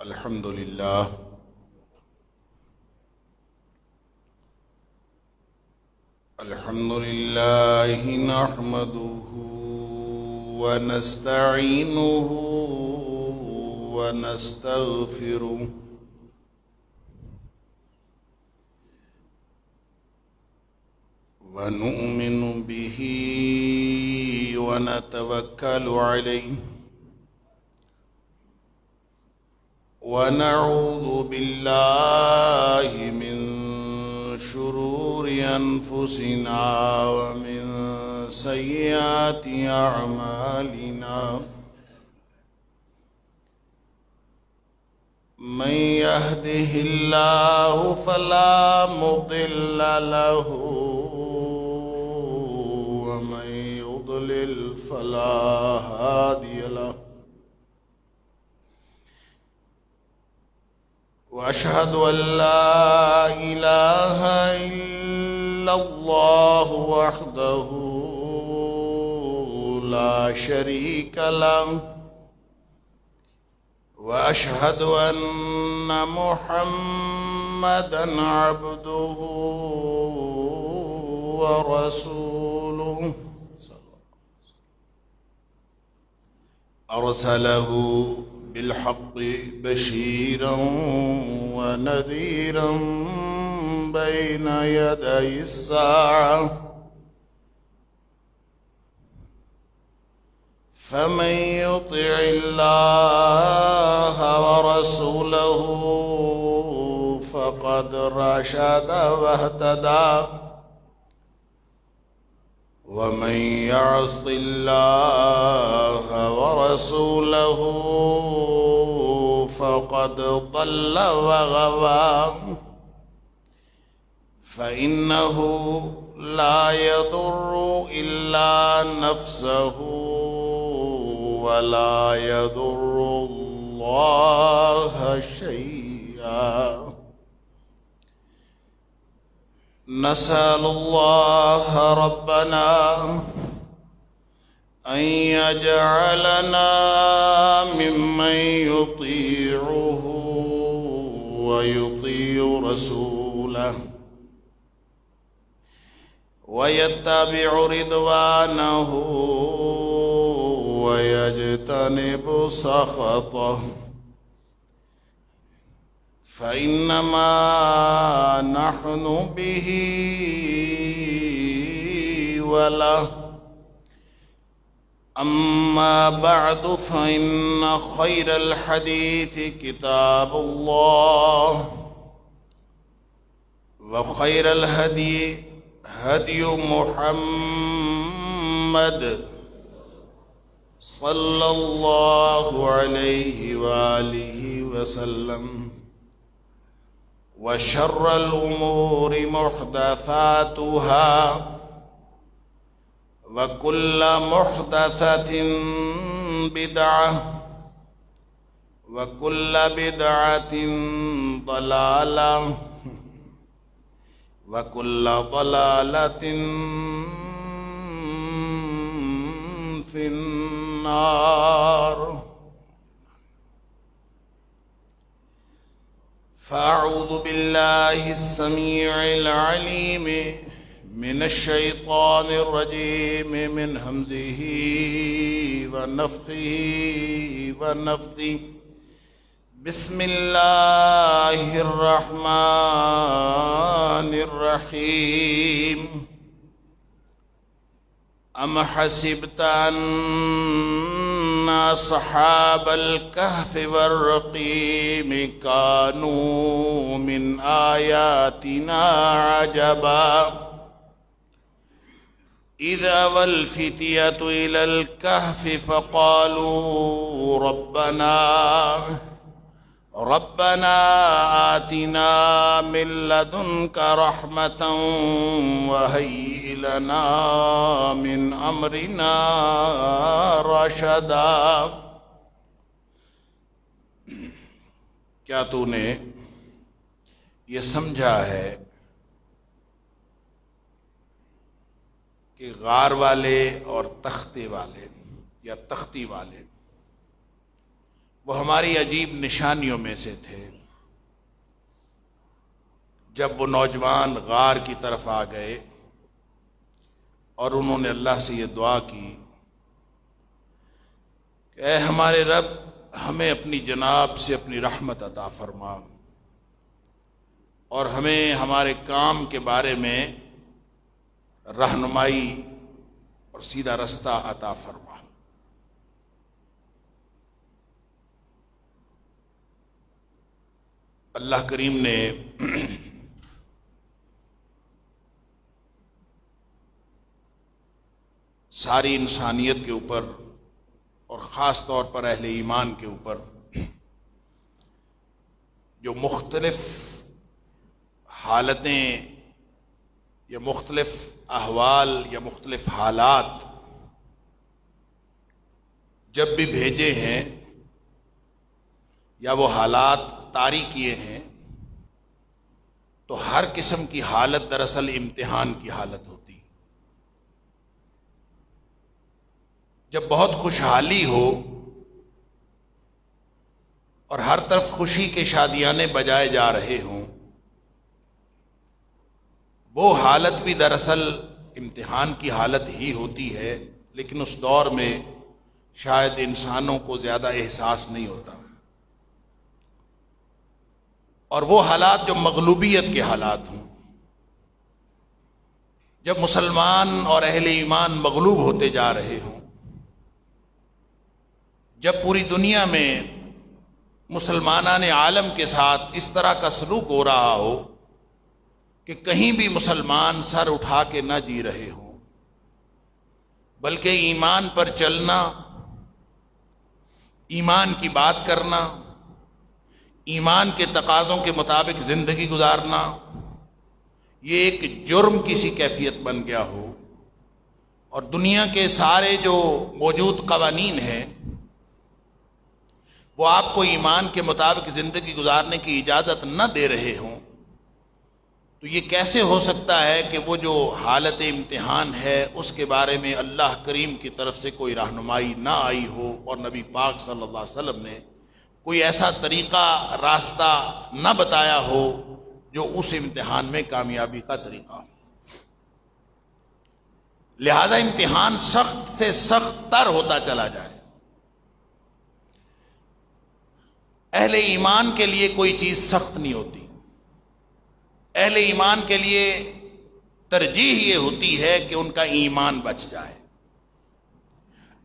الحمد لله نحمده ونستعينه ونستغفره ونؤمن به ونتوكل عليه ونعوذ بالله من شرور أنفسنا ومن سيئات أعمالنا من يهده الله فلا مضل له ومن يضلل فلا هادي له وأشهد أن لا إله إلا الله وحده لا شريك له وأشهد أن محمدًا عبده ورسوله أرسله بالحق بشيرا ونذيرا بين يدي الساعة فمن يطع الله ورسوله فقد رشد واهتدى ومن يعص الله ورسوله فقد ضل وغوى فإنه لا يضر إلا نفسه ولا يضر الله شيئا نسأل الله ربنا أن يجعلنا ممن يطيعه ويطيع رسوله ويتبع رضوانه ويجتنب سخطه فإنما نحن به وله أما بعد فإن خير الحديث كتاب الله وخير الهدي هدي محمد صلى الله عليه وآله وسلم وشر الأمور محدثاتها وكل محدثة بدعة وكل بدعة ضلالة وكل ضلالة في النار فأعوذ بالله السميع العليم من الشيطان الرجيم من همزه ونفخه ونفثه بسم الله الرحمن الرحيم أم حسبت أن أصحاب الكهف والرقيم كانوا من آياتنا عجبا إذا والفتية إلى الكهف فقالوا ربنا آتنا من لدنك رحمة وهيئ لنا من أمرنا رشدا کیا تو نے یہ سمجھا ہے کہ غار والے اور تختے والے یا تختی والے وہ ہماری عجیب نشانیوں میں سے تھے. جب وہ نوجوان غار کی طرف آ گئے اور انہوں نے اللہ سے یہ دعا کی کہ اے ہمارے رب، ہمیں اپنی جناب سے اپنی رحمت عطا فرما اور ہمیں ہمارے کام کے بارے میں رہنمائی اور سیدھا رستہ عطا فرما. اللہ کریم نے ساری انسانیت کے اوپر اور خاص طور پر اہل ایمان کے اوپر جو مختلف حالتیں یا مختلف احوال یا مختلف حالات جب بھی بھیجے ہیں یا وہ حالات طاری کیے ہیں، تو ہر قسم کی حالت دراصل امتحان کی حالت ہوتی. جب بہت خوشحالی ہو اور ہر طرف خوشی کے شادیانے بجائے جا رہے ہوں، وہ حالت بھی دراصل امتحان کی حالت ہی ہوتی ہے، لیکن اس دور میں شاید انسانوں کو زیادہ احساس نہیں ہوتا. اور وہ حالات جو مغلوبیت کے حالات ہوں، جب مسلمان اور اہل ایمان مغلوب ہوتے جا رہے ہوں، جب پوری دنیا میں مسلمانان عالم کے ساتھ اس طرح کا سلوک ہو رہا ہو کہ کہیں بھی مسلمان سر اٹھا کے نہ جی رہے ہوں، بلکہ ایمان پر چلنا، ایمان کی بات کرنا، ایمان کے تقاضوں کے مطابق زندگی گزارنا، یہ ایک جرم کسی کیفیت بن گیا ہو، اور دنیا کے سارے جو موجود قوانین ہیں وہ آپ کو ایمان کے مطابق زندگی گزارنے کی اجازت نہ دے رہے ہوں، تو یہ کیسے ہو سکتا ہے کہ وہ جو حالت امتحان ہے اس کے بارے میں اللہ کریم کی طرف سے کوئی رہنمائی نہ آئی ہو اور نبی پاک صلی اللہ علیہ وسلم نے کوئی ایسا طریقہ، راستہ نہ بتایا ہو جو اس امتحان میں کامیابی کا طریقہ ہو. لہذا امتحان سخت سے سخت تر ہوتا چلا جائے. اہل ایمان کے لیے کوئی چیز سخت نہیں ہوتی. اہل ایمان کے لیے ترجیح یہ ہوتی ہے کہ ان کا ایمان بچ جائے.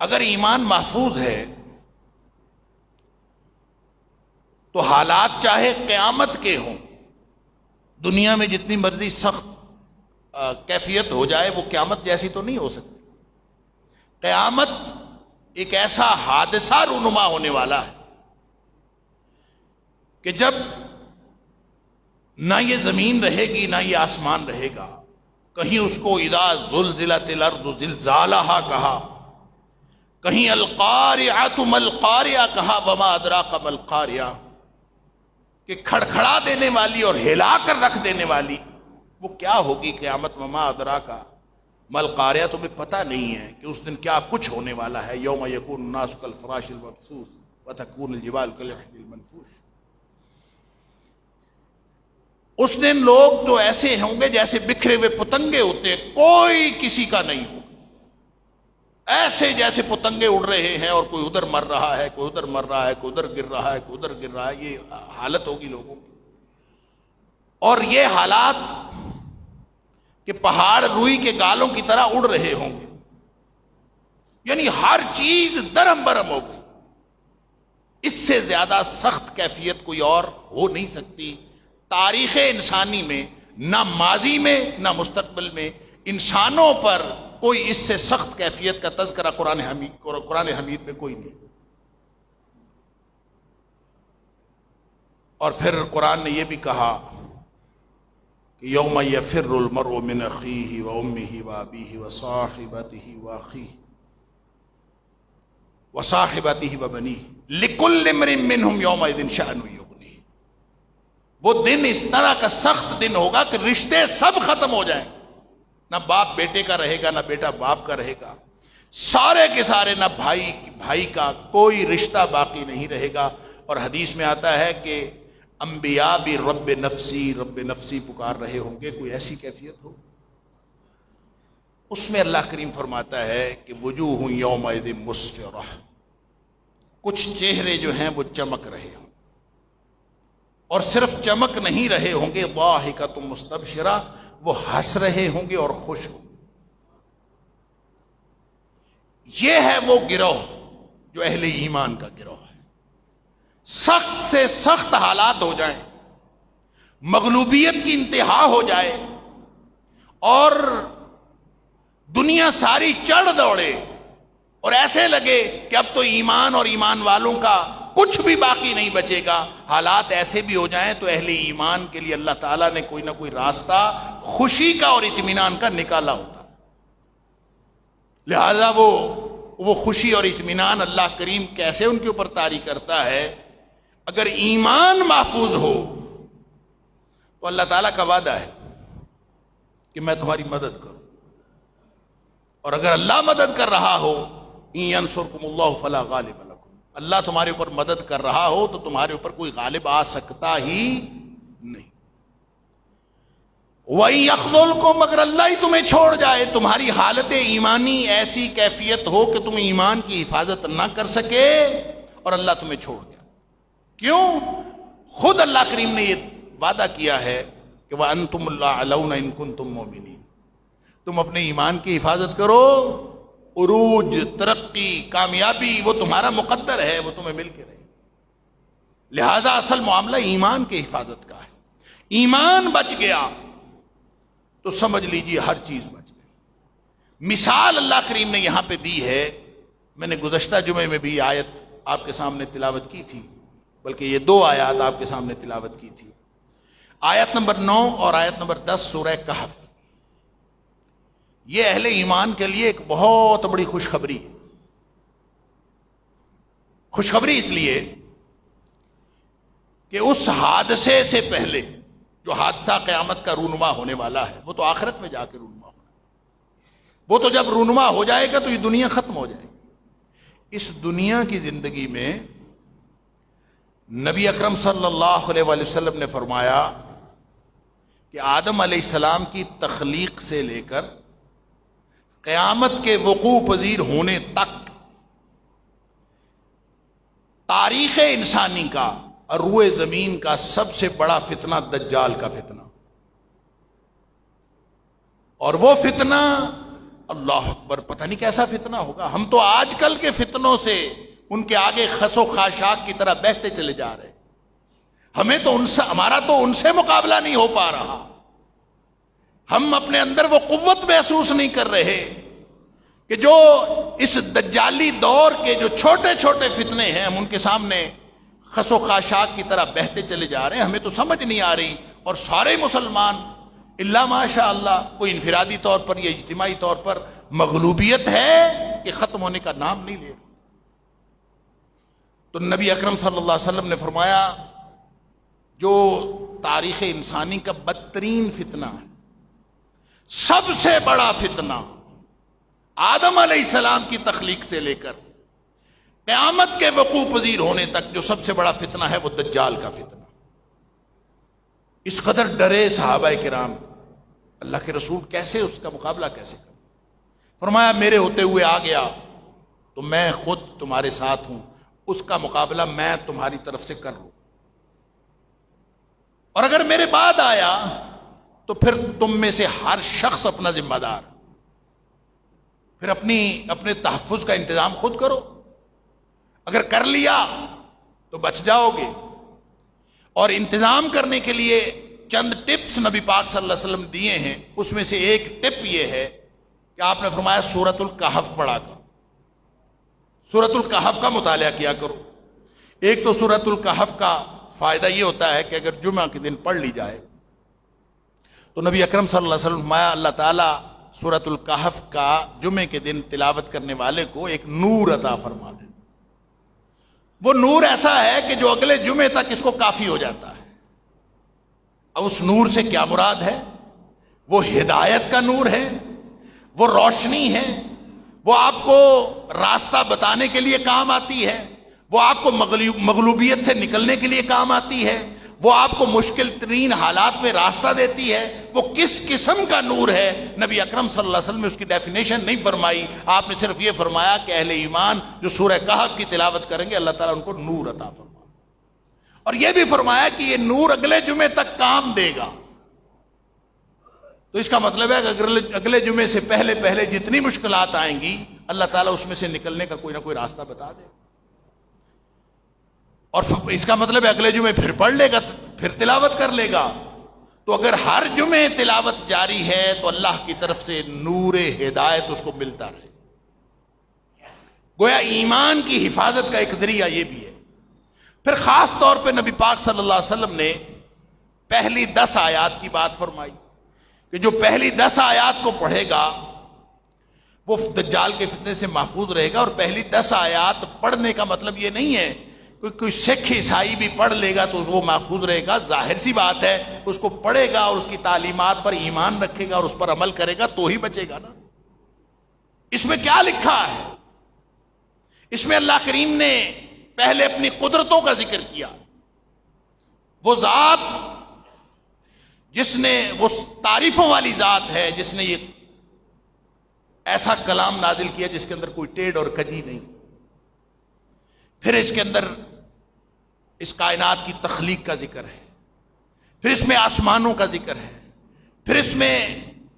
اگر ایمان محفوظ ہے تو حالات چاہے قیامت کے ہوں، دنیا میں جتنی مرضی سخت کیفیت ہو جائے وہ قیامت جیسی تو نہیں ہو سکتی. قیامت ایک ایسا حادثہ رونما ہونے والا ہے کہ جب نہ یہ زمین رہے گی نہ یہ آسمان رہے گا. کہیں اس کو اذا زلزلت الارض زلزالہا کہا، کہیں القارعۃ ما القارعہ کہا، وما ادراک ما القارعہ، کہ کھڑکھڑا دینے والی اور ہلا کر رکھ دینے والی وہ کیا ہوگی قیامت. وما ادراک ما القارعہ، تمہیں پتہ نہیں ہے کہ اس دن کیا کچھ ہونے والا ہے. یوم یکون الناس کالفراش المبثوث وتکون الجبال کالعہن المنفوش. اس دن لوگ تو ایسے ہوں گے جیسے بکھرے ہوئے پتنگے ہوتے ہیں، کوئی کسی کا نہیں ہوگا. ایسے جیسے پتنگے اڑ رہے ہیں اور کوئی ادھر مر رہا ہے، کوئی ادھر مر رہا ہے، کوئی ادھر گر رہا ہے، کوئی ادھر گر رہا ہے. یہ حالت ہوگی لوگوں کی. اور یہ حالات کہ پہاڑ روئی کے گالوں کی طرح اڑ رہے ہوں گے، یعنی ہر چیز درم برم ہو گئی. اس سے زیادہ سخت کیفیت کوئی اور ہو نہیں سکتی. تاریخ انسانی میں نہ ماضی میں نہ مستقبل میں انسانوں پر کوئی اس سے سخت کیفیت کا تذکرہ قرآن حمید میں کوئی نہیں. اور پھر قرآن نے یہ بھی کہا کہ یوم یفر المرء من اخیہ وامہ وابیہ وصاحبتہ واخیہ وصاحبتہ وبنیہ لکل امرئ منہم یومئذ شأن یغنیہ. وہ دن اس طرح کا سخت دن ہوگا کہ رشتے سب ختم ہو جائیں. نہ باپ بیٹے کا رہے گا، نہ بیٹا باپ کا رہے گا. سارے کے سارے نہ بھائی کا کوئی رشتہ باقی نہیں رہے گا. اور حدیث میں آتا ہے کہ انبیاء بھی رب نفسی پکار رہے ہوں گے. کوئی ایسی کیفیت ہو؟ اس میں اللہ کریم فرماتا ہے کہ وجوہ یومئذ مسفرہ، کچھ چہرے جو ہیں وہ چمک رہے ہوں، اور صرف چمک نہیں رہے ہوں گے، ضاحکۃ مستبشرہ، وہ ہنس رہے ہوں گے اور خوش ہوں گے. یہ ہے وہ گروہ جو اہل ایمان کا گروہ ہے. سخت سے سخت حالات ہو جائیں، مغلوبیت کی انتہا ہو جائے اور دنیا ساری چڑھ دوڑے اور ایسے لگے کہ اب تو ایمان اور ایمان والوں کا کچھ بھی باقی نہیں بچے گا، حالات ایسے بھی ہو جائیں تو اہل ایمان کے لیے اللہ تعالیٰ نے کوئی نہ کوئی راستہ خوشی کا اور اطمینان کا نکالا ہوتا. لہذا وہ خوشی اور اطمینان اللہ کریم کیسے ان کے اوپر طاری کرتا ہے؟ اگر ایمان محفوظ ہو تو اللہ تعالیٰ کا وعدہ ہے کہ میں تمہاری مدد کروں، اور اگر اللہ مدد کر رہا ہو، ان ینصرکم اللہ فلا غالب لکم، اللہ تمہارے اوپر مدد کر رہا ہو تو تمہارے اوپر کوئی غالب آ سکتا ہی نہیں. وَإِن يَخْذُلْكُمْ، اگر اللہ ہی تمہیں چھوڑ جائے، تمہاری حالت ایمانی ایسی کیفیت ہو کہ تم ایمان کی حفاظت نہ کر سکے اور اللہ تمہیں چھوڑ گیا. کیوں؟ خود اللہ کریم نے یہ وعدہ کیا ہے کہ وَأَنْتُمُ الْأَعْلَوْنَ إِن كُنتُم مُؤْمِنِينَ، تم اپنے ایمان کی حفاظت کرو، عروج، ترقی، کامیابی وہ تمہارا مقدر ہے، وہ تمہیں مل کے رہے. لہذا اصل معاملہ ایمان کی حفاظت کا ہے. ایمان بچ گیا تو سمجھ لیجیے ہر چیز بچ گئی. مثال اللہ کریم نے یہاں پہ دی ہے. میں نے گزشتہ جمعے میں بھی آیت آپ کے سامنے تلاوت کی تھی، بلکہ یہ 2 آیات آپ کے سامنے تلاوت کی تھی. آیت نمبر 9 اور آیت نمبر 10 سورہ کہف. یہ اہل ایمان کے لیے ایک بہت بڑی خوشخبری ہے. خوشخبری اس لیے کہ اس حادثے سے پہلے جو حادثہ قیامت کا رونما ہونے والا ہے، وہ تو آخرت میں جا کے رونما ہونا ہے. وہ تو جب رونما ہو جائے گا تو یہ دنیا ختم ہو جائے گی. اس دنیا کی زندگی میں نبی اکرم صلی اللہ علیہ وآلہ وسلم نے فرمایا کہ آدم علیہ السلام کی تخلیق سے لے کر قیامت کے وقوع پذیر ہونے تک تاریخ انسانی کا اور روئے زمین کا سب سے بڑا فتنہ دجال کا فتنہ. اور وہ فتنہ اللہ اکبر، پتہ نہیں کیسا فتنہ ہوگا. ہم تو آج کل کے فتنوں سے ان کے آگے خس و خاشاک کی طرح بہتے چلے جا رہے. ہمارا تو ان سے مقابلہ نہیں ہو پا رہا. ہم اپنے اندر وہ قوت محسوس نہیں کر رہے کہ جو اس دجالی دور کے جو چھوٹے چھوٹے فتنے ہیں ہم ان کے سامنے خس و خاشاک کی طرح بہتے چلے جا رہے ہیں. ہمیں تو سمجھ نہیں آ رہی. اور سارے مسلمان اللہ ماشاء اللہ، کوئی انفرادی طور پر یا اجتماعی طور پر مغلوبیت ہے کہ ختم ہونے کا نام نہیں لے. تو نبی اکرم صلی اللہ علیہ وسلم نے فرمایا جو تاریخ انسانی کا بدترین فتنہ ہے، سب سے بڑا فتنہ، آدم علیہ السلام کی تخلیق سے لے کر قیامت کے وقوع پذیر ہونے تک جو سب سے بڑا فتنہ ہے وہ دجال کا فتنہ. اس قدر ڈرے صحابہ کرام. اللہ کے رسول کیسے اس کا مقابلہ کیسے کریں؟ فرمایا میرے ہوتے ہوئے آ گیا تو میں خود تمہارے ساتھ ہوں، اس کا مقابلہ میں تمہاری طرف سے کر لوں. اور اگر میرے بعد آیا تو پھر تم میں سے ہر شخص اپنا ذمہ دار، پھر اپنے تحفظ کا انتظام خود کرو. اگر کر لیا تو بچ جاؤ گے. اور انتظام کرنے کے لیے چند ٹپس نبی پاک صلی اللہ علیہ وسلم دیے ہیں. اس میں سے ایک ٹپ یہ ہے کہ آپ نے فرمایا سورۃ الکہف پڑھا کرو، سورۃ الکہف کا مطالعہ کیا کرو. ایک تو سورۃ الکہف کا فائدہ یہ ہوتا ہے کہ اگر جمعہ کے دن پڑھ لی جائے تو نبی اکرم صلی اللہ علیہ وسلم فرمایا اللہ تعالیٰ سورۃ الکہف کا جمعے کے دن تلاوت کرنے والے کو ایک نور عطا فرما دے. وہ نور ایسا ہے کہ جو اگلے جمعے تک اس کو کافی ہو جاتا ہے. اب اس نور سے کیا مراد ہے؟ وہ ہدایت کا نور ہے، وہ روشنی ہے، وہ آپ کو راستہ بتانے کے لیے کام آتی ہے، وہ آپ کو مغلوبیت سے نکلنے کے لیے کام آتی ہے، وہ آپ کو مشکل ترین حالات میں راستہ دیتی ہے، وہ کس قسم کا نور ہے؟ نبی اکرم صلی اللہ علیہ وسلم نے اس کی ڈیفینیشن نہیں فرمائی، آپ نے صرف یہ فرمایا کہ اہل ایمان جو سورہ کہف کی تلاوت کریں گے اللہ تعالیٰ ان کو نور عطا فرمائے، اور یہ بھی فرمایا کہ یہ نور اگلے جمعے تک کام دے گا۔ تو اس کا مطلب ہے کہ اگلے جمعے سے پہلے جتنی مشکلات آئیں گی اللہ تعالیٰ اس میں سے نکلنے کا کوئی نہ کوئی راستہ بتا دے، اور اس کا مطلب ہے اگلے جمعے پھر پڑھ لے گا، پھر تلاوت کر لے گا۔ تو اگر ہر جمعے تلاوت جاری ہے تو اللہ کی طرف سے نور ہدایت اس کو ملتا رہے۔ گویا ایمان کی حفاظت کا ایک ذریعہ یہ بھی ہے۔ پھر خاص طور پہ نبی پاک صلی اللہ علیہ وسلم نے پہلی 10 آیات کی بات فرمائی کہ جو پہلی 10 آیات کو پڑھے گا وہ دجال کے فتنے سے محفوظ رہے گا۔ اور پہلی 10 آیات پڑھنے کا مطلب یہ نہیں ہے کوئی سکھ عیسائی بھی پڑھ لے گا تو وہ محفوظ رہے گا، ظاہر سی بات ہے اس کو پڑھے گا اور اس کی تعلیمات پر ایمان رکھے گا اور اس پر عمل کرے گا تو ہی بچے گا نا۔ اس میں کیا لکھا ہے؟ اس میں اللہ کریم نے پہلے اپنی قدرتوں کا ذکر کیا، وہ ذات جس نے، وہ تعریفوں والی ذات ہے جس نے یہ ایسا کلام نازل کیا جس کے اندر کوئی ٹیڑھ اور کجی نہیں۔ پھر اس کے اندر اس کائنات کی تخلیق کا ذکر ہے، پھر اس میں آسمانوں کا ذکر ہے، پھر اس میں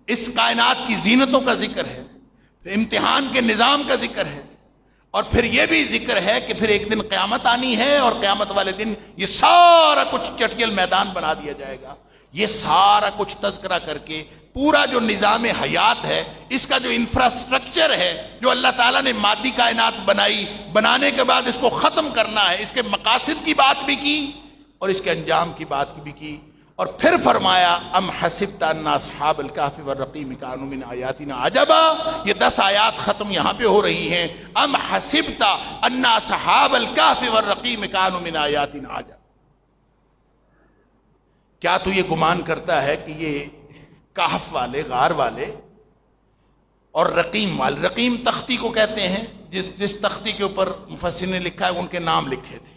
اس کائنات کی زینتوں کا ذکر ہے، پھر امتحان کے نظام کا ذکر ہے، اور پھر یہ بھی ذکر ہے کہ پھر ایک دن قیامت آنی ہے اور قیامت والے دن یہ سارا کچھ چٹکل میدان بنا دیا جائے گا۔ یہ سارا کچھ تذکرہ کر کے پورا جو نظام حیات ہے، اس کا جو انفراسٹرکچر ہے جو اللہ تعالیٰ نے مادی کائنات بنائی، بنانے کے بعد اس کو ختم کرنا ہے، اس کے مقاصد کی بات بھی کی اور اس کے انجام کی بات بھی کی۔ اور پھر فرمایا ام حسبت ان اصحاب الکہف والرقیم کانوا من آیاتنا عجبا۔ یہ 10 آیات ختم یہاں پہ ہو رہی ہیں، ام حسبت ان اصحاب الکہف والرقیم کانوا من آیاتنا عجبا۔ کیا تو یہ گمان کرتا ہے کہ یہ کہف والے، غار والے اور رقیم والے، رقیم تختی کو کہتے ہیں، جس تختی کے اوپر مفسرین نے لکھا ہے ان کے نام لکھے تھے،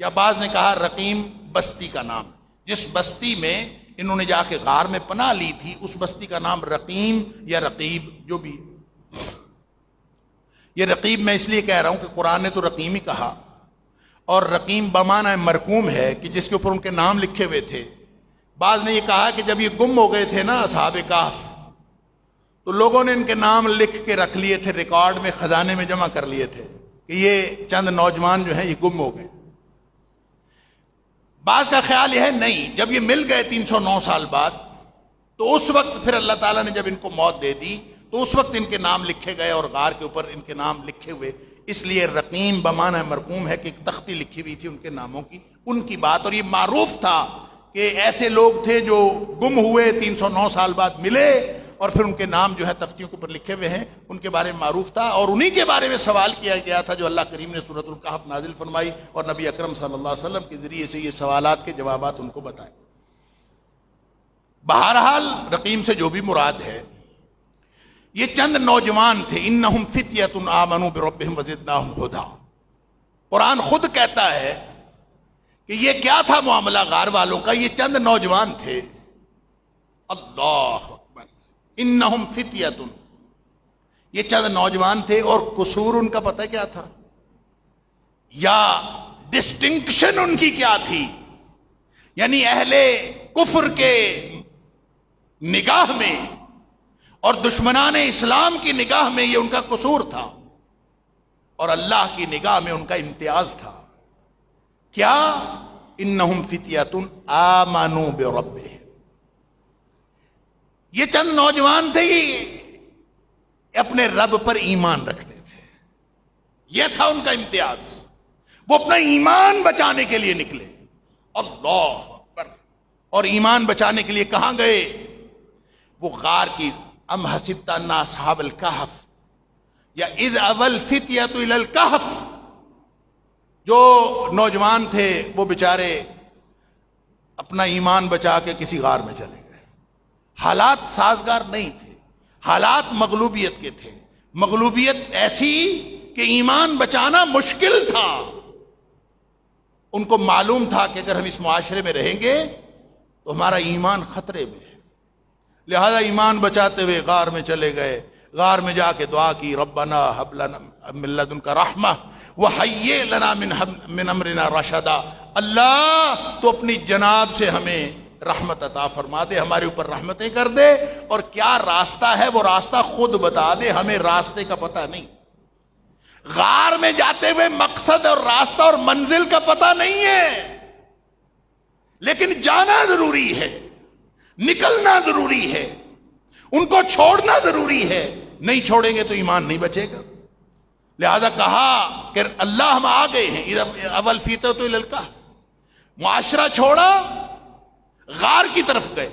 یا بعض نے کہا رقیم بستی کا نام، جس بستی میں انہوں نے جا کے غار میں پناہ لی تھی اس بستی کا نام رقیم یا رقیب جو بھی۔ یہ رقیب میں اس لیے کہہ رہا ہوں کہ قرآن نے تو رقیم ہی کہا، اور رقیم بمعنی مرقوم ہے کہ جس کے اوپر ان کے نام لکھے ہوئے تھے۔ بعض نے یہ کہا کہ جب یہ گم ہو گئے تھے نا اصحاب کہف، تو لوگوں نے ان کے نام لکھ کے رکھ لیے تھے، ریکارڈ میں، خزانے میں جمع کر لیے تھے کہ یہ چند نوجوان جو ہیں یہ گم ہو گئے۔ بعض کا خیال یہ ہے نہیں، جب یہ مل گئے 309 سال بعد تو اس وقت پھر اللہ تعالیٰ نے جب ان کو موت دے دی تو اس وقت ان کے نام لکھے گئے اور غار کے اوپر ان کے نام لکھے ہوئے، اس لیے رقیم بمعنی مرقوم ہے کہ ایک تختی لکھی ہوئی تھی ان کے ناموں کی، ان کی بات۔ اور یہ معروف تھا کہ ایسے لوگ تھے جو گم ہوئے 309 سال بعد ملے اور پھر ان کے نام جو ہے تختیوں کے اوپر لکھے ہوئے ہیں، ان کے بارے میں معروف تھا، اور انہی کے بارے میں سوال کیا گیا تھا جو اللہ کریم نے سورۃ الکہف نازل فرمائی اور نبی اکرم صلی اللہ علیہ وسلم کے ذریعے سے یہ سوالات کے جوابات ان کو بتائے۔ بہرحال رقیم سے جو بھی مراد ہے، یہ چند نوجوان تھے، انہم فتیۃ آمنوا بربہم وزدناہم ھدی۔ قرآن خود کہتا ہے کہ یہ کیا تھا معاملہ غار والوں کا، یہ چند نوجوان تھے۔ اللہ اکبر، انہم فتیۃ، یہ چند نوجوان تھے، اور قصور ان کا پتہ کیا تھا یا ڈسٹنکشن ان کی کیا تھی؟ یعنی اہل کفر کے نگاہ میں اور دشمنان اسلام کی نگاہ میں یہ ان کا قصور تھا، اور اللہ کی نگاہ میں ان کا امتیاز تھا۔ کیا؟ انہم فتیۃ آمنوا بربہم، یہ چند نوجوان تھے، یہ اپنے رب پر ایمان رکھتے تھے، یہ تھا ان کا امتیاز۔ وہ اپنا ایمان بچانے کے لیے نکلے، اللہ اکبر۔ اور ایمان بچانے کے لیے کہاں گئے؟ وہ غار کی، ام حسبت ان اصحاب الکہف یا اذ اوی الفتیۃ الی الکہف، جو نوجوان تھے وہ بیچارے اپنا ایمان بچا کے کسی غار میں چلے گئے۔ حالات سازگار نہیں تھے، حالات مغلوبیت کے تھے، مغلوبیت ایسی کہ ایمان بچانا مشکل تھا. ان کو معلوم تھا کہ اگر ہم اس معاشرے میں رہیں گے تو ہمارا ایمان خطرے میں ہے. لہذا ایمان بچاتے ہوئے غار میں چلے گئے. غار میں جا کے دعا کی, ربنا ہب لنا من لدنک رحمہ وہیئ لنا من امرنا رشدا. اللہ تو اپنی جناب سے ہمیں رحمت عطا فرما دے, ہمارے اوپر رحمتیں کر دے, اور کیا راستہ ہے وہ راستہ خود بتا دے, ہمیں راستے کا پتہ نہیں. غار میں جاتے ہوئے مقصد اور راستہ اور منزل کا پتہ نہیں ہے, لیکن جانا ضروری ہے, نکلنا ضروری ہے, ان کو چھوڑنا ضروری ہے. نہیں چھوڑیں گے تو ایمان نہیں بچے گا. لہذا کہا کہ اللہ ہم آ گئے ہیں, اول فیتو تو للکا, معاشرہ چھوڑا, غار کی طرف گئے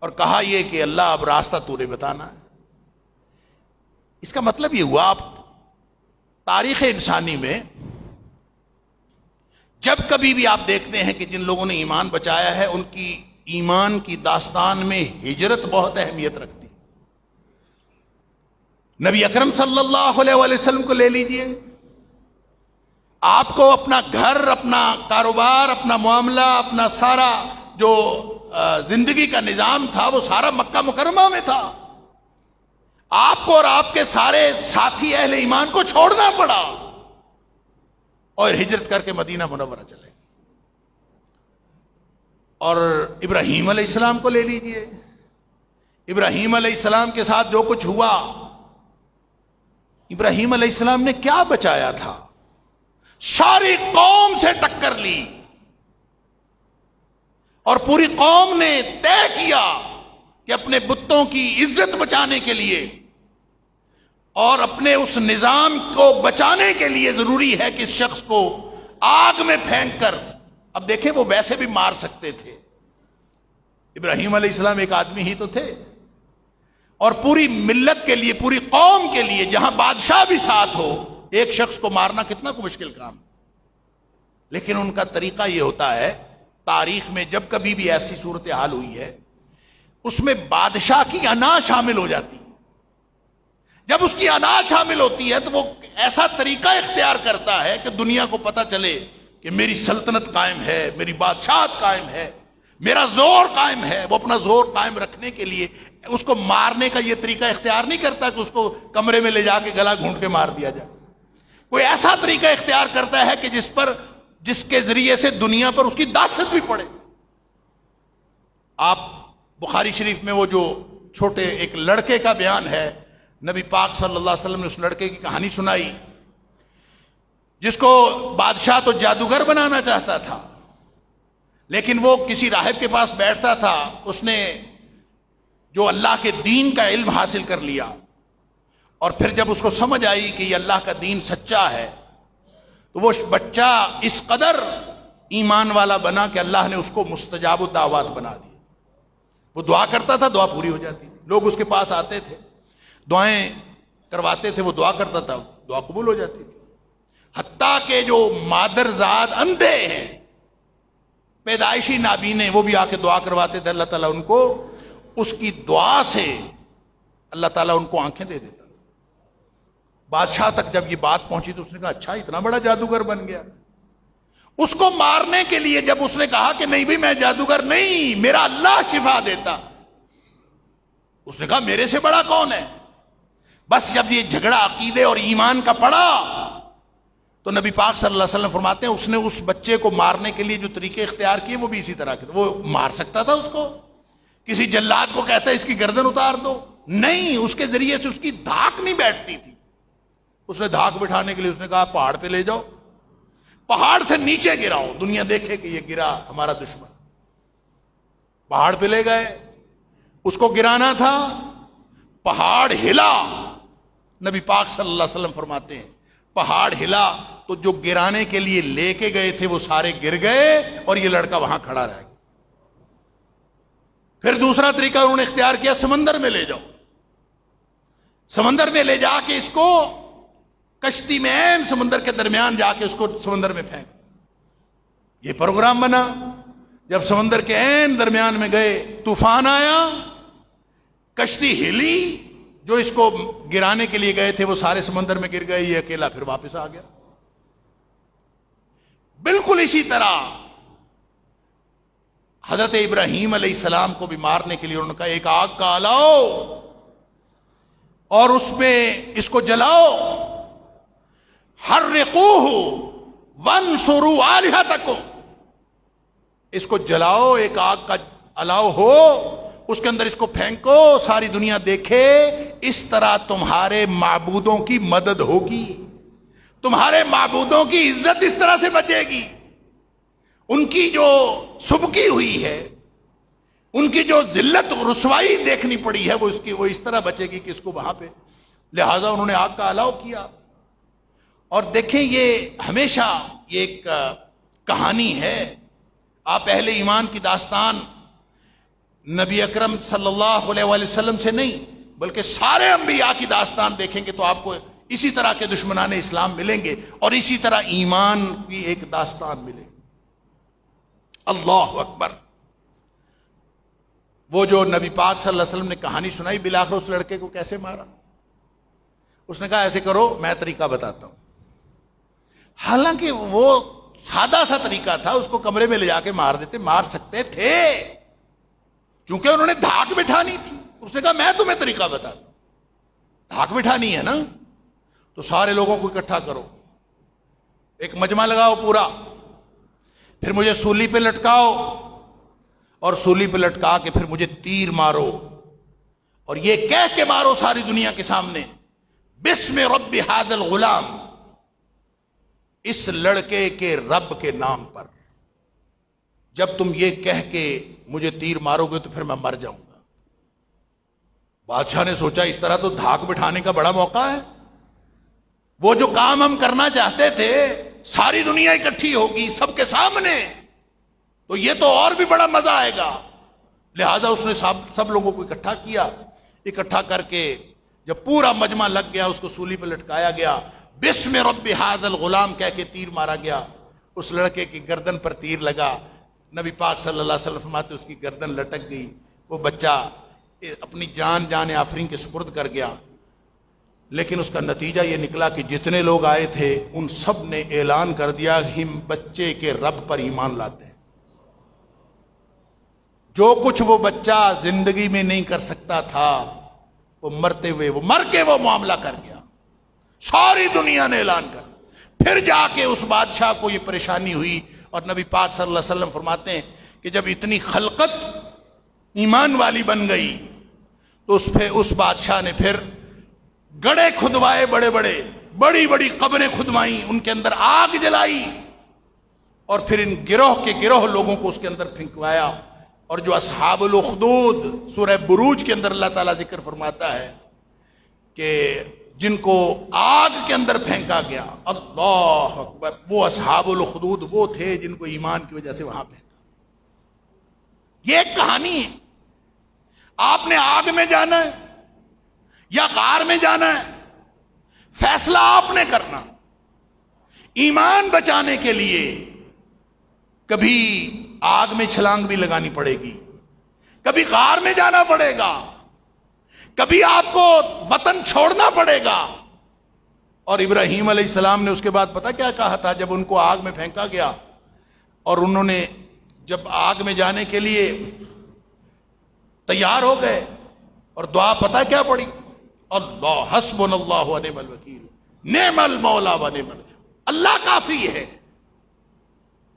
اور کہا یہ کہ اللہ اب راستہ تو نے بتانا ہے. اس کا مطلب یہ ہوا, آپ تاریخ انسانی میں جب کبھی بھی آپ دیکھتے ہیں کہ جن لوگوں نے ایمان بچایا ہے ان کی ایمان کی داستان میں ہجرت بہت اہمیت رکھتی. نبی اکرم صلی اللہ علیہ وسلم کو لے لیجئے, آپ کو اپنا گھر, اپنا کاروبار, اپنا معاملہ, اپنا سارا جو زندگی کا نظام تھا وہ سارا مکہ مکرمہ میں تھا. آپ کو اور آپ کے سارے ساتھی اہل ایمان کو چھوڑنا پڑا اور ہجرت کر کے مدینہ منورہ چلے. اور ابراہیم علیہ السلام کو لے لیجئے, ابراہیم علیہ السلام کے ساتھ جو کچھ ہوا, ابراہیم علیہ السلام نے کیا بچایا تھا؟ ساری قوم سے ٹکر لی اور پوری قوم نے طے کیا کہ اپنے بتوں کی عزت بچانے کے لیے اور اپنے اس نظام کو بچانے کے لیے ضروری ہے کہ اس شخص کو آگ میں پھینک کر, اب دیکھیں وہ ویسے بھی مار سکتے تھے, ابراہیم علیہ السلام ایک آدمی ہی تو تھے, اور پوری ملت کے لیے, پوری قوم کے لیے, جہاں بادشاہ بھی ساتھ ہو, ایک شخص کو مارنا کتنا کو مشکل کام. لیکن ان کا طریقہ یہ ہوتا ہے, تاریخ میں جب کبھی بھی ایسی صورتحال ہوئی ہے اس میں بادشاہ کی انا شامل ہو جاتی. جب اس کی انا شامل ہوتی ہے تو وہ ایسا طریقہ اختیار کرتا ہے کہ دنیا کو پتہ چلے کہ میری سلطنت قائم ہے, میری بادشاہت قائم ہے, میرا زور قائم ہے. وہ اپنا زور قائم رکھنے کے لیے اس کو مارنے کا یہ طریقہ اختیار نہیں کرتا کہ اس کو کمرے میں لے جا کے گلا گھونٹ کے مار دیا جائے. کوئی ایسا طریقہ اختیار کرتا ہے کہ جس کے ذریعے سے دنیا پر اس کی دہشت بھی پڑے. آپ بخاری شریف میں وہ جو چھوٹے ایک لڑکے کا بیان ہے, نبی پاک صلی اللہ علیہ وسلم نے اس لڑکے کی کہانی سنائی جس کو بادشاہ تو جادوگر بنانا چاہتا تھا, لیکن وہ کسی راہب کے پاس بیٹھتا تھا. اس نے جو اللہ کے دین کا علم حاصل کر لیا اور پھر جب اس کو سمجھ آئی کہ یہ اللہ کا دین سچا ہے تو وہ بچہ اس قدر ایمان والا بنا کہ اللہ نے اس کو مستجاب الدعوات بنا دی. وہ دعا کرتا تھا, دعا پوری ہو جاتی تھی. لوگ اس کے پاس آتے تھے, دعائیں کرواتے تھے, وہ دعا کرتا تھا, دعا قبول ہو جاتی تھی. حتیٰ کہ جو مادرزاد اندھے ہیں, پیدائشی نابینے, وہ بھی آ کے دعا کرواتے تھے, اللہ تعالیٰ ان کو اس کی دعا سے اللہ تعالیٰ ان کو آنکھیں دے دیتا. بادشاہ تک جب یہ بات پہنچی تو اس نے کہا اچھا اتنا بڑا جادوگر بن گیا. اس کو مارنے کے لیے جب اس نے کہا کہ نہیں بھی میں جادوگر نہیں, میرا اللہ شفا دیتا, اس نے کہا میرے سے بڑا کون ہے. بس جب یہ جھگڑا عقیدے اور ایمان کا پڑا تو نبی پاک صلی اللہ علیہ وسلم فرماتے ہیں اس نے اس بچے کو مارنے کے لیے جو طریقے اختیار کیے وہ بھی اسی طرح کے. وہ مار سکتا تھا اس کو, کسی جلاد کو کہتا ہے اس کی گردن اتار دو, نہیں, اس کے ذریعے سے اس کی دھاک نہیں بیٹھتی تھی. اس نے دھاک بٹھانے کے لیے اس نے کہا پہاڑ پہ لے جاؤ, پہاڑ سے نیچے گراؤ, دنیا دیکھے کہ یہ گرا ہمارا دشمن. پہاڑ پہ لے گئے, اس کو گرانا تھا, پہاڑ ہلا. نبی پاک صلی اللہ علیہ وسلم فرماتے ہیں پہاڑ ہلا تو جو گرانے کے لیے لے کے گئے تھے وہ سارے گر گئے اور یہ لڑکا وہاں کھڑا رہ گیا. پھر دوسرا طریقہ انہوں نے اختیار کیا, سمندر میں لے جاؤ. سمندر میں لے جا کے اس کو کشتی میں عین سمندر کے درمیان جا کے اس کو سمندر میں پھینک. یہ پروگرام بنا. جب سمندر کے عین درمیان میں گئے, طوفان آیا, کشتی ہلی, جو اس کو گرانے کے لیے گئے تھے وہ سارے سمندر میں گر گئے، یہ اکیلا پھر واپس آ گیا۔ بالکل اسی طرح حضرت ابراہیم علیہ السلام کو بھی مارنے کے لیے انہوں نے کہا ایک آگ کا لاؤ اور اس میں اس کو جلاؤ، حرقوہ وانصروا آلہتکم، اس کو جلاؤ، ایک آگ کا الاؤ ہو، اس کے اندر اس کو پھینکو، ساری دنیا دیکھے، اس طرح تمہارے معبودوں کی مدد ہوگی، تمہارے معبودوں کی عزت اس طرح سے بچے گی، ان کی جو سبکی ہوئی ہے، ان کی جو ذلت رسوائی دیکھنی پڑی ہے وہ اس طرح بچے گی کہ اس کو وہاں پہ، لہذا انہوں نے آگ کا الاؤ کیا۔ اور دیکھیں یہ ہمیشہ یہ ایک کہانی ہے، آپ اہل ایمان کی داستان نبی اکرم صلی اللہ علیہ وآلہ وسلم سے نہیں بلکہ سارے انبیاء کی داستان دیکھیں گے تو آپ کو اسی طرح کے دشمنان اسلام ملیں گے اور اسی طرح ایمان کی ایک داستان ملے گی۔ اللہ اکبر۔ وہ جو نبی پاک صلی اللہ علیہ وسلم نے کہانی سنائی، بالآخر اس لڑکے کو کیسے مارا، اس نے کہا ایسے کرو میں طریقہ بتاتا ہوں، حالانکہ وہ سادہ سا طریقہ تھا، اس کو کمرے میں لے جا کے مار دیتے، مار سکتے تھے، چونکہ انہوں نے دھاک بٹھانی تھی، اس نے کہا میں تمہیں طریقہ بتاتا ہوں، دھاک بٹھانی ہے نا، تو سارے لوگوں کو اکٹھا کرو، ایک مجمع لگاؤ پورا، پھر مجھے سولی پہ لٹکاؤ اور سولی پہ لٹکا کے پھر مجھے تیر مارو، اور یہ کہہ کے مارو ساری دنیا کے سامنے بسم رب ھذا الغلام، اس لڑکے کے رب کے نام پر، جب تم یہ کہہ کے مجھے تیر مارو گے تو پھر میں مر جاؤں گا۔ بادشاہ نے سوچا اس طرح تو دھاک بٹھانے کا بڑا موقع ہے، وہ جو کام ہم کرنا چاہتے تھے ساری دنیا اکٹھی ہوگی سب کے سامنے، تو یہ تو اور بھی بڑا مزہ آئے گا، لہذا اس نے سب لوگوں کو اکٹھا کیا، اکٹھا کر کے جب پورا مجمع لگ گیا اس کو سولی پہ لٹکایا گیا، بسم رب ھذا الغلام کہہ کے تیر مارا گیا، اس لڑکے کی گردن پر تیر لگا، نبی پاک صلی اللہ علیہ وسلم فرماتے اس کی گردن لٹک گئی، وہ بچہ اپنی جان آفرین کے سپرد کر گیا، لیکن اس کا نتیجہ یہ نکلا کہ جتنے لوگ آئے تھے ان سب نے اعلان کر دیا ہم بچے کے رب پر ایمان لاتے ہیں، جو کچھ وہ بچہ زندگی میں نہیں کر سکتا تھا وہ مرتے ہوئے وہ مر کے وہ معاملہ کر گیا، ساری دنیا نے اعلان کر، پھر جا کے اس بادشاہ کو یہ پریشانی ہوئی، اور نبی پاک صلی اللہ علیہ وسلم فرماتے ہیں کہ جب اتنی خلقت ایمان والی بن گئی تو اس بادشاہ نے پھر گڑھے کھدوائے، بڑی بڑی قبریں کھدوائیں، ان کے اندر آگ جلائی، اور پھر ان گروہ کے گروہ لوگوں کو اس کے اندر پھینکوایا، اور جو اصحاب الاخدود سورہ بروج کے اندر اللہ تعالیٰ ذکر فرماتا ہے کہ جن کو آگ کے اندر پھینکا گیا، اللہ اکبر، وہ اصحاب الاخدود وہ تھے جن کو ایمان کی وجہ سے وہاں پھینکا۔ یہ ایک کہانی ہے، آپ نے آگ میں جانا ہے یا غار میں جانا ہے، فیصلہ آپ نے کرنا۔ ایمان بچانے کے لیے کبھی آگ میں چھلانگ بھی لگانی پڑے گی، کبھی غار میں جانا پڑے گا، کبھی آپ کو وطن چھوڑنا پڑے گا۔ اور ابراہیم علیہ السلام نے اس کے بعد پتہ کیا کہا تھا جب ان کو آگ میں پھینکا گیا، اور انہوں نے جب آگ میں جانے کے لیے تیار ہو گئے اور دعا پتہ کیا پڑی، اللہ حسبنا اللہ و نعم الوکیل، نعم المولا و نعم الوکیل، اللہ کافی ہے۔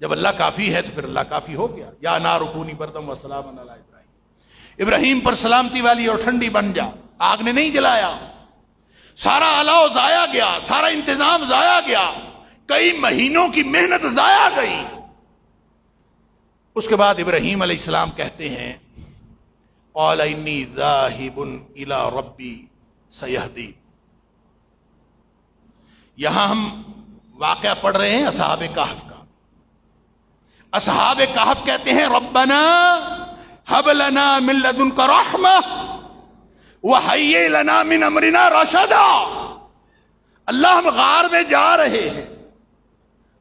جب اللہ کافی ہے تو پھر اللہ کافی ہو گیا۔ یا نار کونی بردم و سلاما علی ابراہیم، ابراہیم پر سلامتی والی اور ٹھنڈی بن جا۔ آگ نے نہیں جلایا، سارا الاؤ ضائع گیا، سارا انتظام ضائع گیا، کئی مہینوں کی محنت ضائع گئی۔ اس کے بعد ابراہیم علیہ السلام کہتے ہیں قال انی ذاہب الی ربی سیہدی۔ یہاں ہم واقعہ پڑھ رہے ہیں اصحاب کہف کا۔ اصحاب کہف کہتے ہیں ربنا ہب لنا من لدنک رحمہ وہیئ لنا من امرنا رشدا۔ اللہ ہم غار میں جا رہے ہیں،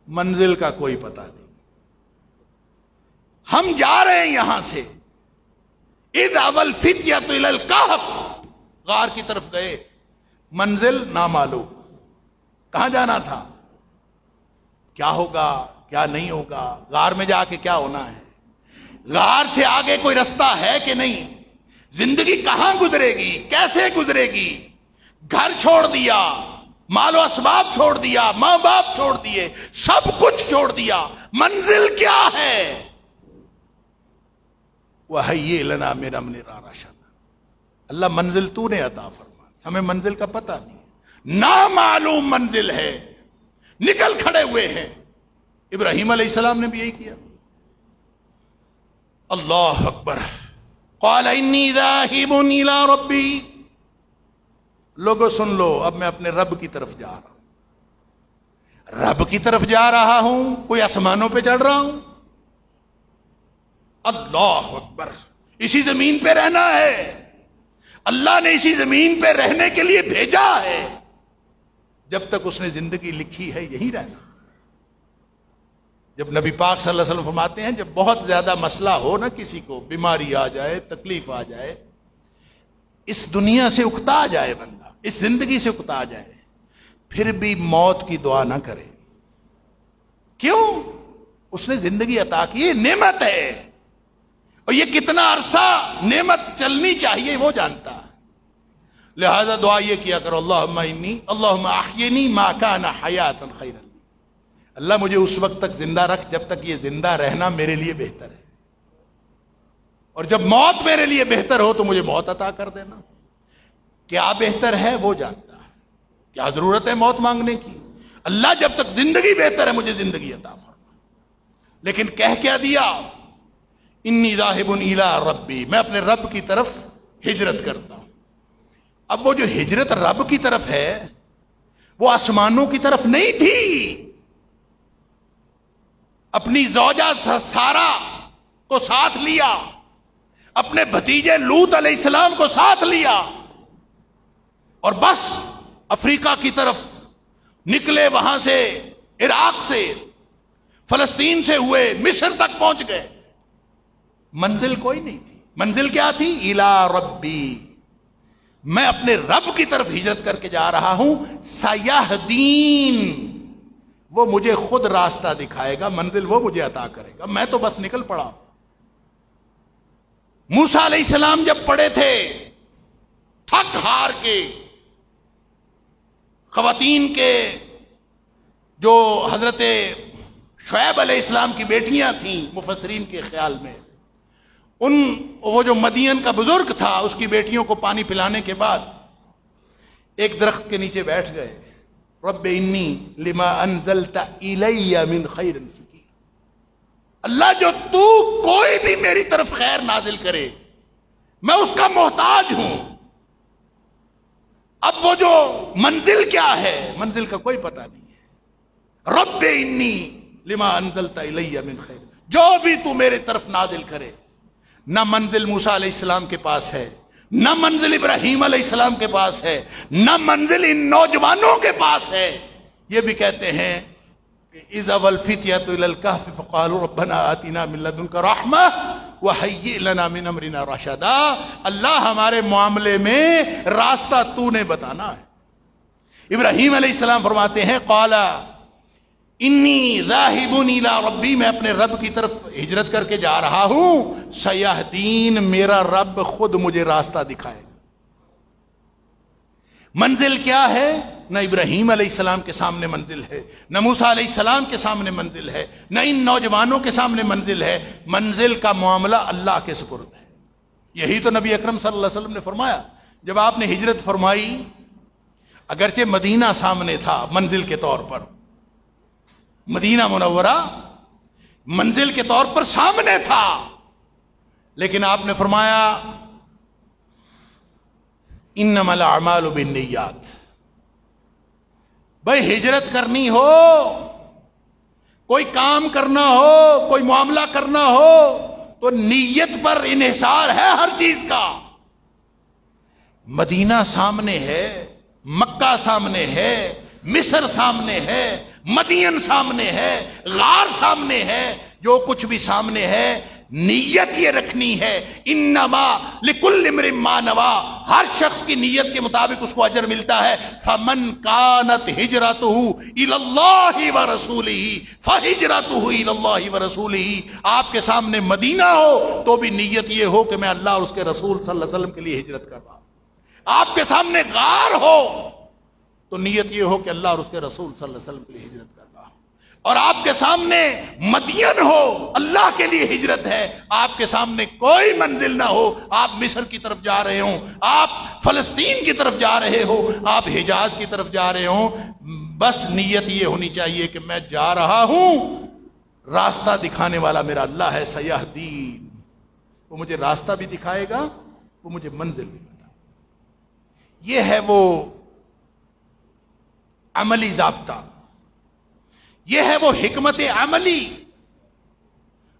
منزل کا کوئی پتہ نہیں، ہم جا رہے ہیں یہاں سے، اذ اوى الفتية الى الكهف، غار کی طرف گئے، منزل نامعلوم، کہاں جانا تھا، کیا ہوگا کیا نہیں ہوگا، غار میں جا کے کیا ہونا ہے، غار سے آگے کوئی رستہ ہے کہ نہیں، زندگی کہاں گزرے گی، کیسے گزرے گی، گھر چھوڑ دیا، مال و اسباب چھوڑ دیا، ماں باپ چھوڑ دیے، سب کچھ چھوڑ دیا، منزل کیا ہے؟ وَهَيِّئْ لَنَا مِنْ أَمْرِنَا رَشَدًا، اللہ منزل تو نے عطا فرما، ہمیں منزل کا پتہ نہیں، نامعلوم منزل ہے، نکل کھڑے ہوئے ہیں۔ ابراہیم علیہ السلام نے بھی یہی کیا۔ اللہ اکبر۔ قال انی ذاہب الی ربی، لوگوں سن لو، اب میں اپنے رب کی طرف جا رہا ہوں، رب کی طرف جا رہا ہوں، کوئی آسمانوں پہ چڑھ رہا ہوں؟ اللہ اکبر۔ اسی زمین پہ رہنا ہے، اللہ نے اسی زمین پہ رہنے کے لیے بھیجا ہے، جب تک اس نے زندگی لکھی ہے یہی رہنا۔ جب نبی پاک صلی اللہ علیہ وسلم فرماتے ہیں جب بہت زیادہ مسئلہ ہو نا، کسی کو بیماری آ جائے، تکلیف آ جائے، اس دنیا سے اکتا جائے، بندہ اس زندگی سے اکتا جائے، پھر بھی موت کی دعا نہ کرے۔ کیوں؟ اس نے زندگی عطا کی، یہ نعمت ہے، اور یہ کتنا عرصہ نعمت چلنی چاہیے وہ جانتا ہے، لہذا دعا یہ کیا کرو، اللہم احینی ما کان حیاتا خیرا، اللہ مجھے اس وقت تک زندہ رکھ جب تک یہ زندہ رہنا میرے لیے بہتر ہے، اور جب موت میرے لیے بہتر ہو تو مجھے موت عطا کر دینا۔ کیا بہتر ہے وہ جانتا ہے، کیا ضرورت ہے موت مانگنے کی، اللہ جب تک زندگی بہتر ہے مجھے زندگی عطا فرما۔ لیکن کہہ کیا دیا؟ انی ذاہب الی ربی، میں اپنے رب کی طرف ہجرت کرتا ہوں۔ اب وہ جو ہجرت رب کی طرف ہے وہ آسمانوں کی طرف نہیں تھی، اپنی زوجہ سارا کو ساتھ لیا، اپنے بھتیجے لوط علیہ السلام کو ساتھ لیا، اور بس افریقہ کی طرف نکلے، وہاں سے عراق سے فلسطین سے ہوئے مصر تک پہنچ گئے۔ منزل کوئی نہیں تھی، منزل کیا تھی؟ الی ربی، میں اپنے رب کی طرف ہجرت کر کے جا رہا ہوں، سیہدین، وہ مجھے خود راستہ دکھائے گا، منزل وہ مجھے عطا کرے گا، میں تو بس نکل پڑا۔ موسیٰ علیہ السلام جب پڑے تھے تھک ہار کے، خواتین کے جو حضرت شعیب علیہ السلام کی بیٹیاں تھیں مفسرین کے خیال میں، وہ جو مدین کا بزرگ تھا اس کی بیٹیوں کو پانی پلانے کے بعد ایک درخت کے نیچے بیٹھ گئے، رب انی لما انزلت الی من خیر فقیر، اللہ جو تو کوئی بھی میری طرف خیر نازل کرے میں اس کا محتاج ہوں۔ اب وہ جو منزل کیا ہے، منزل کا کوئی پتہ نہیں ہے، رب انی لما انزلت الی من خیر، جو بھی تو میرے طرف نازل کرے، نہ منزل موسیٰ علیہ السلام کے پاس ہے، نہ منزل ابراہیم علیہ السلام کے پاس ہے، نہ منزل ان نوجوانوں کے پاس ہے۔ یہ بھی کہتے ہیں کہ اذا والفتية الى الكهف فقالوا ربنا آتنا من لدنك رحمة وهيئ لنا من امرنا رشدا، اللہ ہمارے معاملے میں راستہ تو نے بتانا ہے۔ ابراہیم علیہ السلام فرماتے ہیں قال انی ذاہب الی ربی، میں اپنے رب کی طرف ہجرت کر کے جا رہا ہوں، سیہدین، میرا رب خود مجھے راستہ دکھائے گا۔ منزل کیا ہے؟ نہ ابراہیم علیہ السلام کے سامنے منزل ہے، نہ موسیٰ علیہ السلام کے سامنے منزل ہے، نہ ان نوجوانوں کے سامنے منزل ہے، منزل کا معاملہ اللہ کے سپرد ہے۔ یہی تو نبی اکرم صلی اللہ علیہ وسلم نے فرمایا جب آپ نے ہجرت فرمائی، اگرچہ مدینہ سامنے تھا منزل کے طور پر، مدینہ منورہ منزل کے طور پر سامنے تھا، لیکن آپ نے فرمایا انما الاعمال بالنیات، بھائی ہجرت کرنی ہو، کوئی کام کرنا ہو، کوئی معاملہ کرنا ہو تو نیت پر انحصار ہے ہر چیز کا۔ مدینہ سامنے ہے، مکہ سامنے ہے، مصر سامنے ہے، مدین سامنے ہے، غار سامنے ہے، جو کچھ بھی سامنے ہے، نیت یہ رکھنی ہے انما لکل امرئ ما نوا، ہر شخص کی نیت کے مطابق اس کو اجر ملتا ہے. فمن کانت ہجرتہ الی اللہ ورسولہ فہجرتہ الی اللہ ورسولہ. آپ کے سامنے مدینہ ہو تو بھی نیت یہ ہو کہ میں اللہ اور اس کے رسول صلی اللہ علیہ وسلم کے لیے ہجرت کر رہا ہوں. آپ کے سامنے غار ہو تو نیت یہ ہو کہ اللہ اور اس کے رسول صلی اللہ علیہ وسلم کے لیے ہجرت کر رہا ہوں. اور آپ کے سامنے مدین ہو، اللہ کے لیے ہجرت ہے. آپ کے سامنے کوئی منزل نہ ہو، آپ مصر کی طرف جا رہے ہوں، آپ فلسطین کی طرف جا رہے ہو، آپ حجاز کی طرف جا رہے ہوں، بس نیت یہ ہونی چاہیے کہ میں جا رہا ہوں، راستہ دکھانے والا میرا اللہ ہے. سیہدین، وہ مجھے راستہ بھی دکھائے گا، وہ مجھے منزل بھی بتائے گا. یہ ہے وہ عملی ضابطہ، یہ ہے وہ حکمت عملی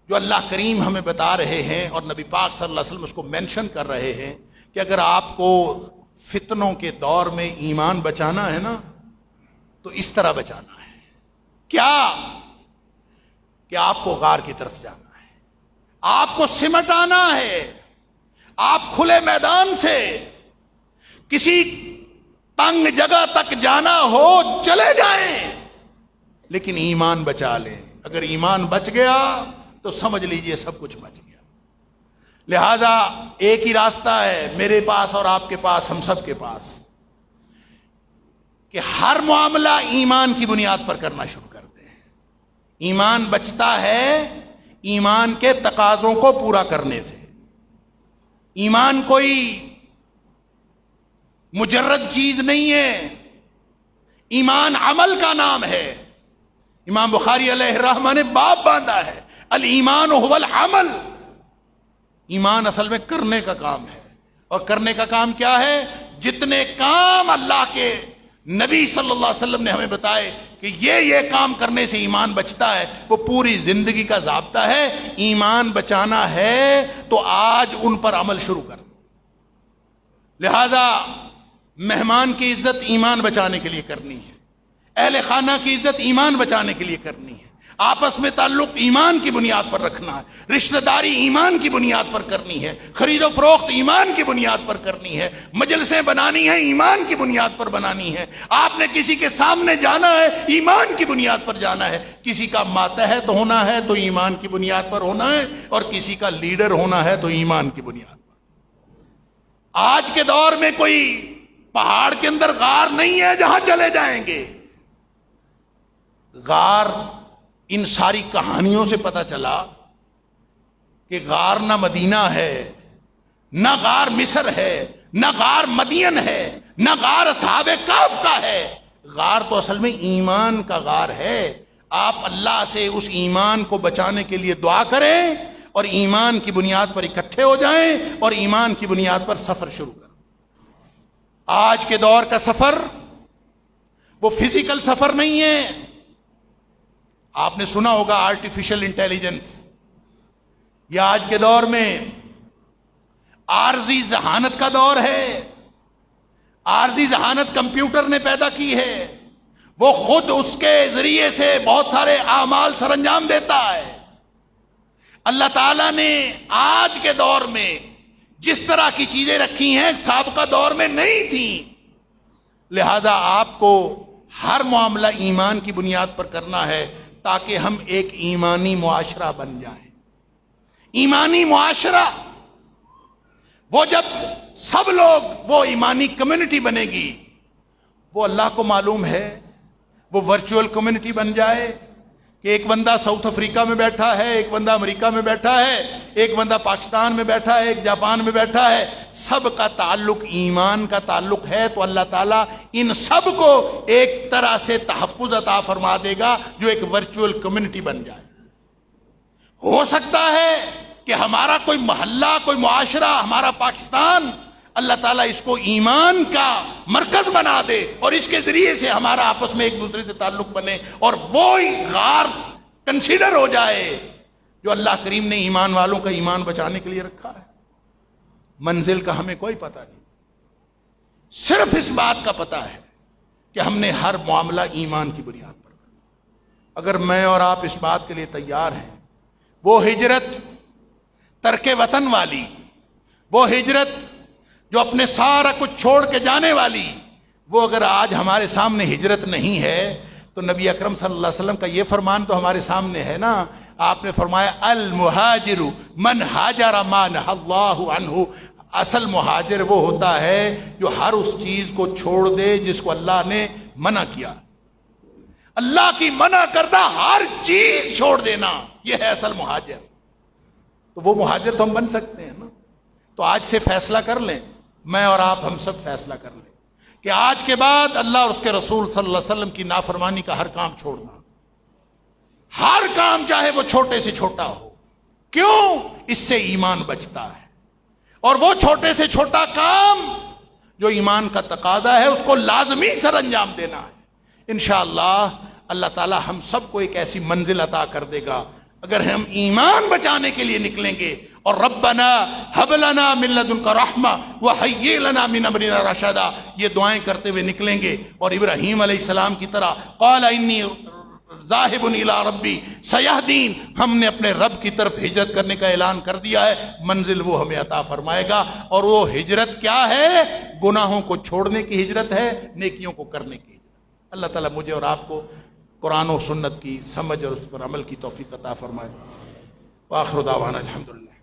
جو اللہ کریم ہمیں بتا رہے ہیں، اور نبی پاک صلی اللہ علیہ وسلم اس کو مینشن کر رہے ہیں کہ اگر آپ کو فتنوں کے دور میں ایمان بچانا ہے نا تو اس طرح بچانا ہے. کیا؟ کہ آپ کو غار کی طرف جانا ہے، آپ کو سمٹ آنا ہے، آپ کھلے میدان سے کسی تنگ جگہ تک جانا ہو چلے جائیں، لیکن ایمان بچا لیں. اگر ایمان بچ گیا تو سمجھ لیجئے سب کچھ بچ گیا. لہذا ایک ہی راستہ ہے میرے پاس اور آپ کے پاس، ہم سب کے پاس، کہ ہر معاملہ ایمان کی بنیاد پر کرنا شروع کر دیں. ایمان بچتا ہے ایمان کے تقاضوں کو پورا کرنے سے. ایمان کوئی مجرد چیز نہیں ہے، ایمان عمل کا نام ہے. امام بخاری علیہ الرحمہ نے باب باندھا ہے، الایمان هو العمل. ایمان اصل میں کرنے کا کام ہے. اور کرنے کا کام کیا ہے؟ جتنے کام اللہ کے نبی صلی اللہ علیہ وسلم نے ہمیں بتائے کہ یہ کام کرنے سے ایمان بچتا ہے، وہ پوری زندگی کا ضابطہ ہے. ایمان بچانا ہے تو آج ان پر عمل شروع کر دو. لہذا مہمان کی عزت ایمان بچانے کے لیے کرنی ہے، اہل خانہ کی عزت ایمان بچانے کے لیے کرنی ہے، آپس میں تعلق ایمان کی بنیاد پر رکھنا ہے، رشتہ داری ایمان کی بنیاد پر کرنی ہے، خرید و فروخت ایمان کی بنیاد پر کرنی ہے، مجلسیں بنانی ہیں ایمان کی بنیاد پر بنانی ہے. آپ نے کسی کے سامنے جانا ہے ایمان کی بنیاد پر جانا ہے. کسی کا ماتحت ہونا ہے تو ایمان کی بنیاد پر ہونا ہے، اور کسی کا لیڈر ہونا ہے تو ایمان کی بنیاد پر. آج کے دور میں کوئی پہاڑ کے اندر غار نہیں ہے جہاں چلے جائیں گے. غار ان ساری کہانیوں سے پتا چلا کہ غار نہ مدینہ ہے، نہ غار مصر ہے، نہ غار مدین ہے، نہ غار اصحاب کہف کا ہے. غار تو اصل میں ایمان کا غار ہے. آپ اللہ سے اس ایمان کو بچانے کے لیے دعا کریں اور ایمان کی بنیاد پر اکٹھے ہو جائیں اور ایمان کی بنیاد پر سفر شروع کریں. آج کے دور کا سفر وہ فزیکل سفر نہیں ہے. آپ نے سنا ہوگا آرٹیفیشل انٹیلیجنس. یہ آج کے دور میں عارضی ذہانت کا دور ہے. عارضی ذہانت کمپیوٹر نے پیدا کی ہے. وہ خود اس کے ذریعے سے بہت سارے اعمال سر انجام دیتا ہے. اللہ تعالیٰ نے آج کے دور میں جس طرح کی چیزیں رکھی ہیں سابقہ دور میں نہیں تھیں. لہذا آپ کو ہر معاملہ ایمان کی بنیاد پر کرنا ہے تاکہ ہم ایک ایمانی معاشرہ بن جائیں. ایمانی معاشرہ وہ جب سب لوگ وہ ایمانی کمیونٹی بنے گی، وہ اللہ کو معلوم ہے وہ ورچوئل کمیونٹی بن جائے کہ ایک بندہ ساؤتھ افریقہ میں بیٹھا ہے، ایک بندہ امریکہ میں بیٹھا ہے، ایک بندہ پاکستان میں بیٹھا ہے، ایک جاپان میں بیٹھا ہے، سب کا تعلق ایمان کا تعلق ہے. تو اللہ تعالیٰ ان سب کو ایک طرح سے تحفظ عطا فرما دے گا جو ایک ورچوئل کمیونٹی بن جائے. ہو سکتا ہے کہ ہمارا کوئی محلہ، کوئی معاشرہ، ہمارا پاکستان، اللہ تعالیٰ اس کو ایمان کا مرکز بنا دے اور اس کے ذریعے سے ہمارا آپس میں ایک دوسرے سے تعلق بنے اور وہی غار کنسیڈر ہو جائے جو اللہ کریم نے ایمان والوں کا ایمان بچانے کے لیے رکھا ہے. منزل کا ہمیں کوئی پتہ نہیں، صرف اس بات کا پتہ ہے کہ ہم نے ہر معاملہ ایمان کی بنیاد پر کرنا. اگر میں اور آپ اس بات کے لیے تیار ہیں، وہ ہجرت ترک وطن والی، وہ ہجرت جو اپنے سارا کچھ چھوڑ کے جانے والی، وہ اگر آج ہمارے سامنے ہجرت نہیں ہے تو نبی اکرم صلی اللہ علیہ وسلم کا یہ فرمان تو ہمارے سامنے ہے نا. آپ نے فرمایا المہاجر من ہاجر ما نہی اللہ عنہ. اصل مہاجر وہ ہوتا ہے جو ہر اس چیز کو چھوڑ دے جس کو اللہ نے منع کیا. اللہ کی منع کردہ ہر چیز چھوڑ دینا، یہ ہے اصل مہاجر. تو وہ مہاجر تو ہم بن سکتے ہیں نا. تو آج سے فیصلہ کر لیں، میں اور آپ ہم سب فیصلہ کر لیں کہ آج کے بعد اللہ اور اس کے رسول صلی اللہ علیہ وسلم کی نافرمانی کا ہر کام چھوڑنا. ہر کام چاہے وہ چھوٹے سے چھوٹا ہو. کیوں؟ اس سے ایمان بچتا ہے. اور وہ چھوٹے سے چھوٹا کام جو ایمان کا تقاضا ہے اس کو لازمی سر انجام دینا ہے. انشاءاللہ اللہ تعالی ہم سب کو ایک ایسی منزل عطا کر دے گا اگر ہم ایمان بچانے کے لیے نکلیں گے اور ربنا ہب لنا من لدنک رحمہ وہیئ لنا من امرنا رشدا یہ دعائیں کرتے ہوئے نکلیں گے. اور ابراہیم علیہ السلام کی طرح قال انی ذاہب الی ربی سیہدین، ہم نے اپنے رب کی طرف ہجرت کرنے کا اعلان کر دیا ہے. منزل وہ ہمیں عطا فرمائے گا. اور وہ ہجرت کیا ہے؟ گناہوں کو چھوڑنے کی ہجرت ہے، نیکیوں کو کرنے کی ہجرت. اللہ تعالیٰ مجھے اور آپ کو قرآن و سنت کی سمجھ اور اس پر عمل کی توفیق عطا فرمائے. وآخر دعوانا الحمدللہ.